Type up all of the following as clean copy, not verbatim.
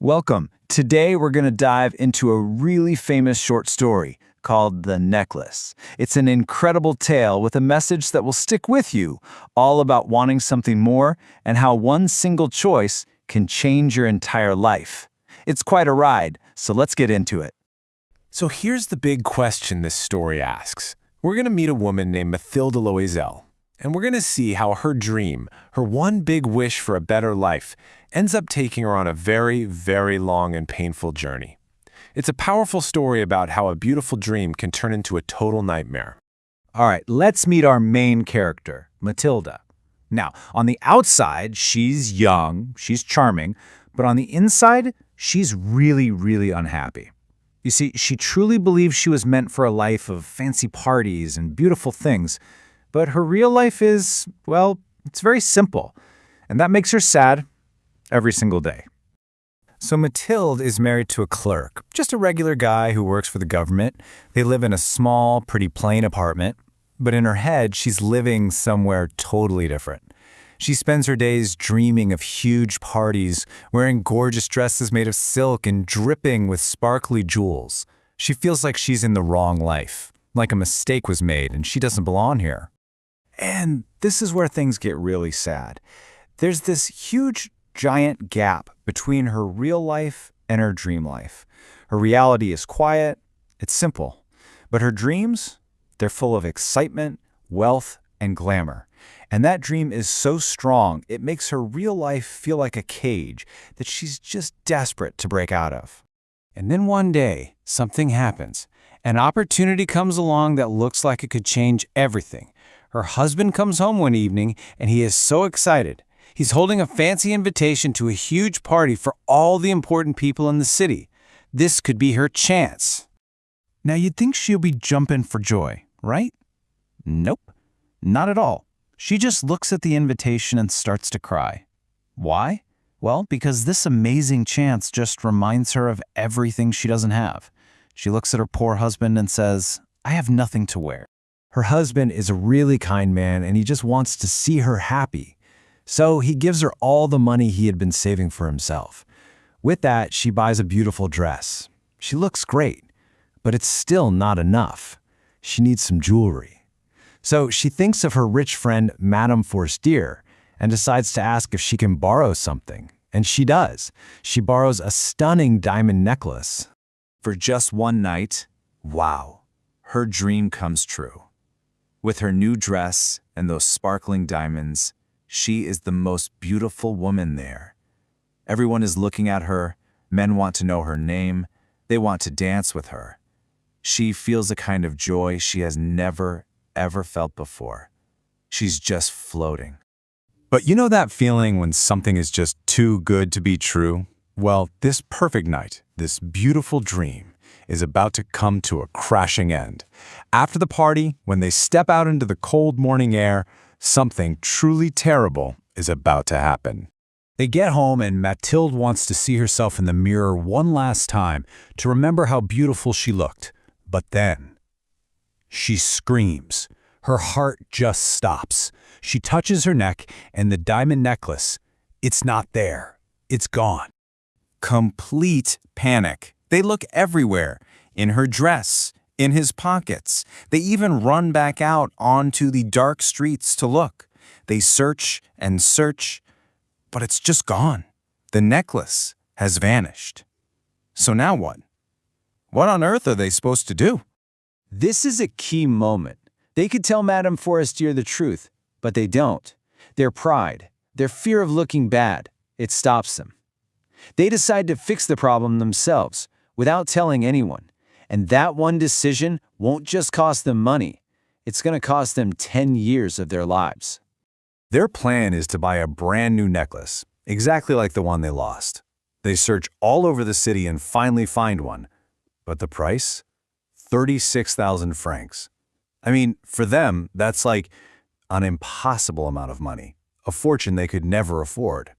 Welcome. Today we're going to dive into a really famous short story called The Necklace. It's an incredible tale with a message that will stick with you, all about wanting something more and how one single choice can change your entire life. It's quite a ride, so let's get into it. So here's the big question this story asks. We're going to meet a woman named Mathilde, and we're going to see how her dream, her one big wish for a better life, ends up taking her on a very, very long and painful journey. It's a powerful story about how a beautiful dream can turn into a total nightmare. All right, let's meet our main character, Matilda. Now, on the outside, she's young, she's charming, but on the inside, she's really, really unhappy. You see, she truly believes she was meant for a life of fancy parties and beautiful things, but her real life is, well, it's very simple, and that makes her sad every single day. So Mathilde is married to a clerk, just a regular guy who works for the government. They live in a small, pretty plain apartment, but in her head, she's living somewhere totally different. She spends her days dreaming of huge parties, wearing gorgeous dresses made of silk and dripping with sparkly jewels. She feels like she's in the wrong life, like a mistake was made and she doesn't belong here. And this is where things get really sad. There's this huge, giant gap between her real life and her dream life. Her reality is quiet, it's simple, but her dreams, they're full of excitement, wealth, and glamour. And that dream is so strong, it makes her real life feel like a cage that she's just desperate to break out of. And then one day, something happens. An opportunity comes along that looks like it could change everything. Her husband comes home one evening, and he is so excited. He's holding a fancy invitation to a huge party for all the important people in the city. This could be her chance. Now you'd think she'll be jumping for joy, right? Nope, not at all. She just looks at the invitation and starts to cry. Why? Well, because this amazing chance just reminds her of everything she doesn't have. She looks at her poor husband and says, "I have nothing to wear." Her husband is a really kind man and he just wants to see her happy. So he gives her all the money he had been saving for himself. With that, she buys a beautiful dress. She looks great, but it's still not enough. She needs some jewelry. So she thinks of her rich friend, Madame Forestier, and decides to ask if she can borrow something. And she does. She borrows a stunning diamond necklace. For just one night, wow, her dream comes true. With her new dress and those sparkling diamonds, she is the most beautiful woman there. Everyone is looking at her. Men want to know her name. They want to dance with her. She feels a kind of joy she has never, ever felt before. She's just floating. But you know that feeling when something is just too good to be true? Well, this perfect night, this beautiful dream, is about to come to a crashing end. After the party, when they step out into the cold morning air, something truly terrible is about to happen. They get home and Mathilde wants to see herself in the mirror one last time to remember how beautiful she looked. But then, she screams. Her heart just stops. She touches her neck and the diamond necklace, it's not there. It's gone. Complete panic. They look everywhere, in her dress, in his pockets. They even run back out onto the dark streets to look. They search and search, but it's just gone. The necklace has vanished. So now what? What on earth are they supposed to do? This is a key moment. They could tell Madame Forestier the truth, but they don't. Their pride, their fear of looking bad, it stops them. They decide to fix the problem themselves, without telling anyone. And that one decision won't just cost them money. It's going to cost them 10 years of their lives. Their plan is to buy a brand new necklace, exactly like the one they lost. They search all over the city and finally find one. But the price? 36,000 francs. I mean, for them, that's like an impossible amount of money, a fortune they could never afford.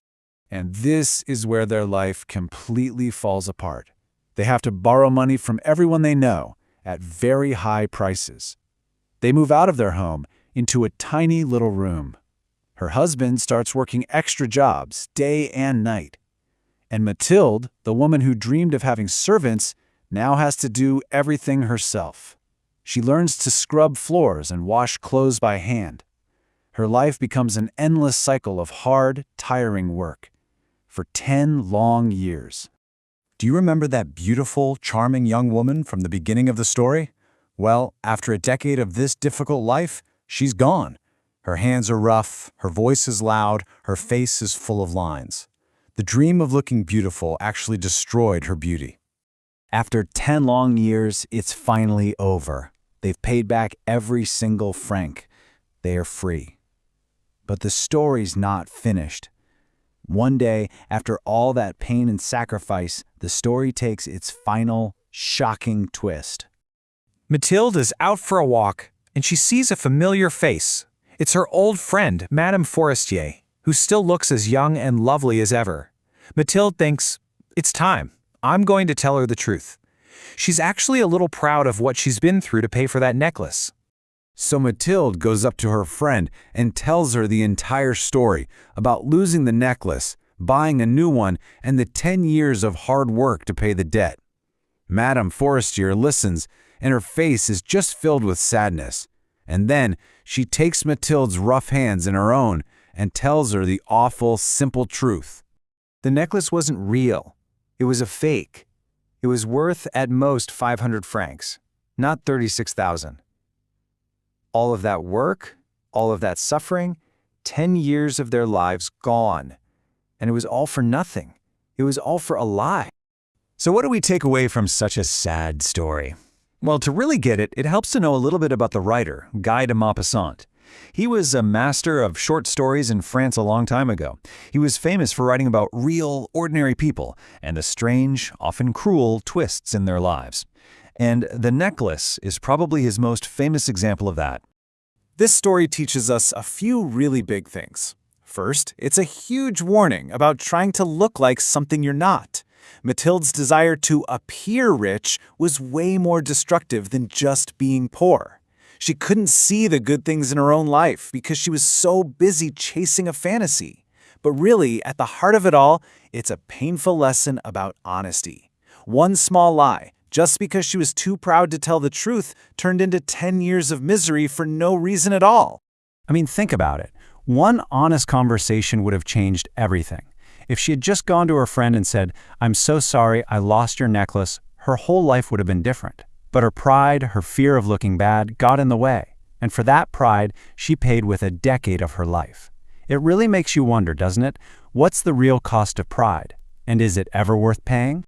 And this is where their life completely falls apart. They have to borrow money from everyone they know at very high prices. They move out of their home into a tiny little room. Her husband starts working extra jobs day and night. And Mathilde, the woman who dreamed of having servants, now has to do everything herself. She learns to scrub floors and wash clothes by hand. Her life becomes an endless cycle of hard, tiring work for 10 long years. Do you remember that beautiful, charming young woman from the beginning of the story? Well, after a decade of this difficult life, she's gone. Her hands are rough, her voice is loud, her face is full of lines. The dream of looking beautiful actually destroyed her beauty. After 10 long years, it's finally over. They've paid back every single franc. They are free. But the story's not finished. One day, after all that pain and sacrifice, the story takes its final, shocking twist. Mathilde is out for a walk, and she sees a familiar face. It's her old friend, Madame Forestier, who still looks as young and lovely as ever. Mathilde thinks, it's time. I'm going to tell her the truth. She's actually a little proud of what she's been through to pay for that necklace. So Mathilde goes up to her friend and tells her the entire story about losing the necklace, buying a new one, and the 10 years of hard work to pay the debt. Madame Forestier listens, and her face is just filled with sadness. And then she takes Mathilde's rough hands in her own and tells her the awful, simple truth. The necklace wasn't real. It was a fake. It was worth at most 500 francs, not 36,000. All of that work, all of that suffering, 10 years of their lives gone. And it was all for nothing. It was all for a lie. So what do we take away from such a sad story? Well, to really get it, it helps to know a little bit about the writer, Guy de Maupassant. He was a master of short stories in France a long time ago. He was famous for writing about real, ordinary people and the strange, often cruel twists in their lives. And the necklace is probably his most famous example of that. This story teaches us a few really big things. First, it's a huge warning about trying to look like something you're not. Mathilde's desire to appear rich was way more destructive than just being poor. She couldn't see the good things in her own life because she was so busy chasing a fantasy. But really, at the heart of it all, it's a painful lesson about honesty. One small lie, just because she was too proud to tell the truth, turned into 10 years of misery for no reason at all. I mean, think about it. One honest conversation would have changed everything. If she had just gone to her friend and said, "I'm so sorry, I lost your necklace," her whole life would have been different. But her pride, her fear of looking bad, got in the way. And for that pride, she paid with a decade of her life. It really makes you wonder, doesn't it? What's the real cost of pride? And is it ever worth paying?